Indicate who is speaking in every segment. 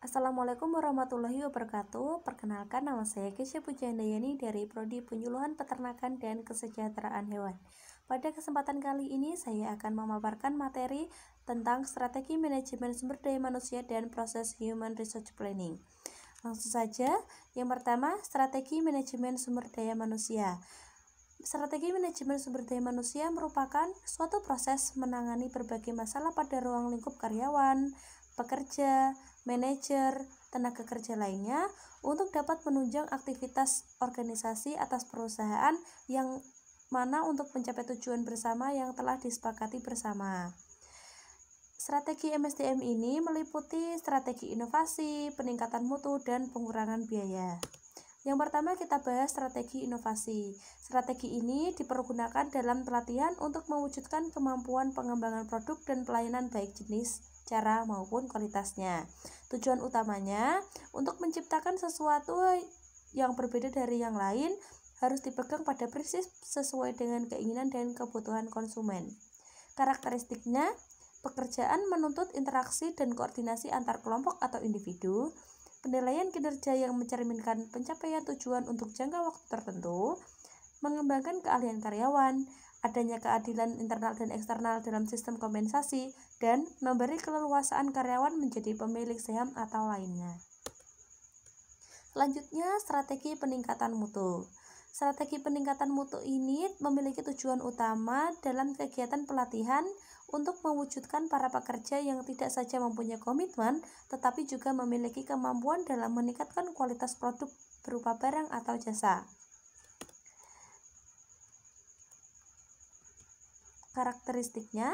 Speaker 1: Assalamualaikum warahmatullahi wabarakatuh. Perkenalkan, nama saya Kesha Pujiandayani dari Prodi Penyuluhan Peternakan dan Kesejahteraan Hewan. Pada kesempatan kali ini saya akan memaparkan materi tentang strategi manajemen sumber daya manusia dan proses human resource planning. Langsung saja, yang pertama, strategi manajemen sumber daya manusia. Strategi manajemen sumber daya manusia merupakan suatu proses menangani berbagai masalah pada ruang lingkup karyawan, pekerja, manajer, tenaga kerja lainnya untuk dapat menunjang aktivitas organisasi atas perusahaan yang mana untuk mencapai tujuan bersama yang telah disepakati bersama. Strategi MSDM ini meliputi strategi inovasi, peningkatan mutu, dan pengurangan biaya. Yang pertama kita bahas strategi inovasi. Strategi ini dipergunakan dalam pelatihan untuk mewujudkan kemampuan pengembangan produk dan pelayanan baik jenis, cara maupun kualitasnya. Tujuan utamanya untuk menciptakan sesuatu yang berbeda dari yang lain harus dipegang pada prinsip sesuai dengan keinginan dan kebutuhan konsumen. Karakteristiknya, pekerjaan menuntut interaksi dan koordinasi antar kelompok atau individu, penilaian kinerja yang mencerminkan pencapaian tujuan untuk jangka waktu tertentu, mengembangkan keahlian karyawan, adanya keadilan internal dan eksternal dalam sistem kompensasi, dan memberi keleluasaan karyawan menjadi pemilik saham atau lainnya. Selanjutnya, strategi peningkatan mutu. Strategi peningkatan mutu ini memiliki tujuan utama dalam kegiatan pelatihan untuk mewujudkan para pekerja yang tidak saja mempunyai komitmen, tetapi juga memiliki kemampuan dalam meningkatkan kualitas produk berupa barang atau jasa. Karakteristiknya,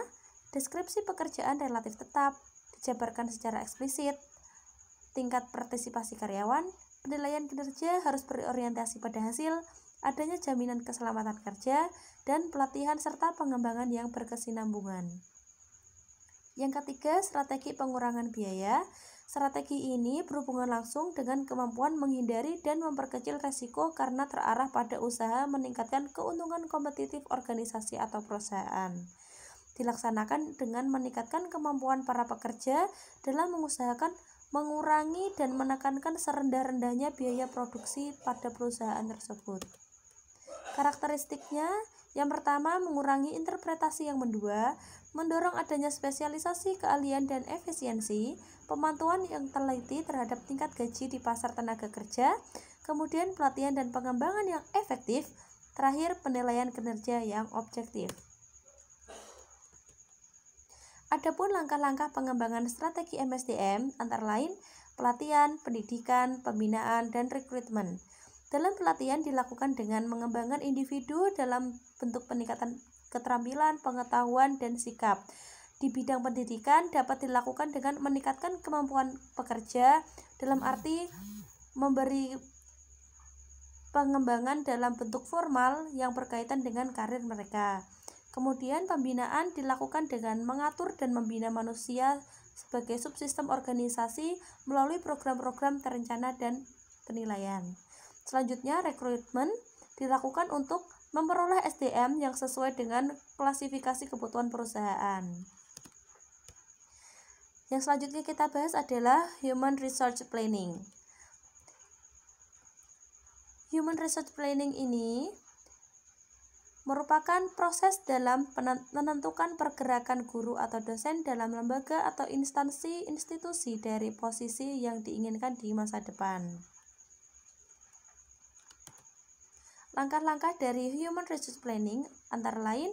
Speaker 1: deskripsi pekerjaan relatif tetap, dijabarkan secara eksplisit, tingkat partisipasi karyawan, penilaian kinerja harus berorientasi pada hasil, adanya jaminan keselamatan kerja, dan pelatihan serta pengembangan yang berkesinambungan. Yang ketiga, strategi pengurangan biaya. Strategi ini berhubungan langsung dengan kemampuan menghindari dan memperkecil resiko karena terarah pada usaha meningkatkan keuntungan kompetitif organisasi atau perusahaan. Dilaksanakan dengan meningkatkan kemampuan para pekerja dalam mengusahakan mengurangi dan menekankan serendah-rendahnya biaya produksi pada perusahaan tersebut. Karakteristiknya, yang pertama, mengurangi interpretasi yang mendua, mendorong adanya spesialisasi, keahlian, dan efisiensi, pemantauan yang teliti terhadap tingkat gaji di pasar tenaga kerja, kemudian pelatihan dan pengembangan yang efektif, terakhir penilaian kinerja yang objektif. Adapun langkah-langkah pengembangan strategi MSDM antara lain pelatihan, pendidikan, pembinaan, dan rekrutmen. Dalam pelatihan dilakukan dengan mengembangkan individu dalam bentuk peningkatan keterampilan, pengetahuan, dan sikap. Di bidang pendidikan dapat dilakukan dengan meningkatkan kemampuan pekerja dalam arti memberi pengembangan dalam bentuk formal yang berkaitan dengan karir mereka. Kemudian pembinaan dilakukan dengan mengatur dan membina manusia sebagai subsistem organisasi melalui program-program terencana dan penilaian. Selanjutnya, rekrutmen dilakukan untuk memperoleh SDM yang sesuai dengan klasifikasi kebutuhan perusahaan. Yang selanjutnya kita bahas adalah human resource planning. Human resource planning ini merupakan proses dalam menentukan pergerakan guru atau dosen dalam lembaga atau institusi dari posisi yang diinginkan di masa depan. Langkah-langkah dari human resource planning antara lain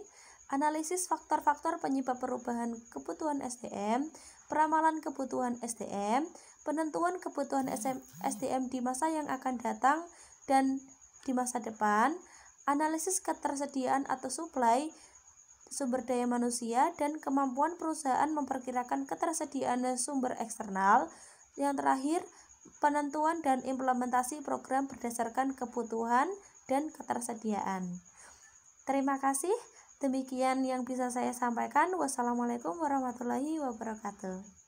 Speaker 1: analisis faktor-faktor penyebab perubahan kebutuhan SDM, peramalan kebutuhan SDM, penentuan kebutuhan SDM di masa yang akan datang dan di masa depan, analisis ketersediaan atau supply sumber daya manusia dan kemampuan perusahaan memperkirakan ketersediaan sumber eksternal. Yang terakhir, penentuan dan implementasi program berdasarkan kebutuhan dan ketersediaan. Terima kasih. Demikian yang bisa saya sampaikan. Wassalamualaikum warahmatullahi wabarakatuh.